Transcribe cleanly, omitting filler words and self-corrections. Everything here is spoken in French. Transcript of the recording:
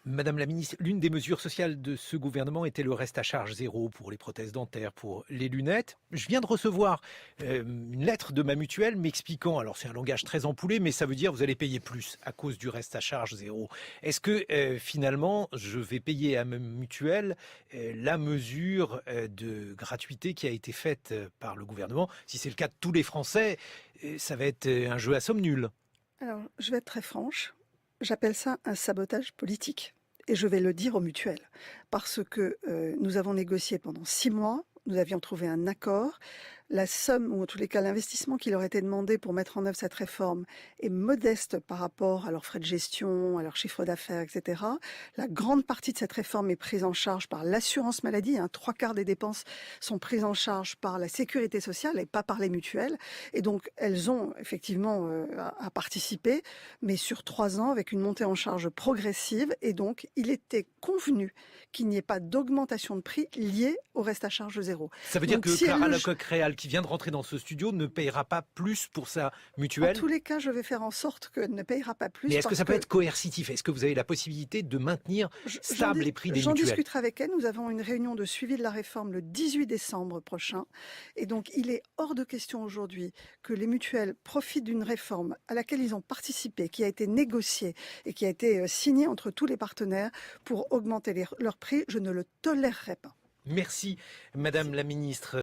Madame la ministre, l'une des mesures sociales de ce gouvernement était le reste à charge zéro pour les prothèses dentaires, pour les lunettes. Je viens de recevoir une lettre de ma mutuelle m'expliquant, alors c'est un langage très empoulé, mais ça veut dire vous allez payer plus à cause du reste à charge zéro. Est-ce que finalement je vais payer à ma mutuelle la mesure de gratuité qui a été faite par le gouvernement? Si c'est le cas de tous les Français, ça va être un jeu à somme nulle. Alors, je vais être très franche, j'appelle ça un sabotage politique et je vais le dire aux mutuelles parce que, nous avons négocié pendant 6 mois, nous avions trouvé un accord. La somme ou en tous les cas l'investissement qui leur était demandé pour mettre en œuvre cette réforme est modeste par rapport à leurs frais de gestion, à leur chiffre d'affaires et cetera. La grande partie de cette réforme est prise en charge par l'assurance maladie, 3/4 des dépenses sont prises en charge par la sécurité sociale et pas par les mutuelles et donc elles ont effectivement, à participer, mais sur 3 ans avec une montée en charge progressive et donc il était convenu qu'il n'y ait pas d'augmentation de prix liée au reste à charge zéro. Ça veut dire Donc que si Clara Lecoq-Réal, qui vient de rentrer dans ce studio, ne payera pas plus pour sa en mutuelle? tous les cas, je vais faire en sorte qu'elle ne payera pas plus Mais est-ce que parce ça peut que être coercitif? Est-ce que vous avez la possibilité de maintenir stable les prix des j'en mutuelles? discuterai avec elle. Nous avons une réunion de suivi de la réforme le 18 décembre prochain. Et donc, il est hors de question aujourd'hui que les mutuelles profitent d'une réforme à laquelle ils ont participé, qui a été négociée et qui a été signée entre tous les partenaires pour augmenter leurs prix. Je ne le tolérerai pas. Merci, Madame la Ministre.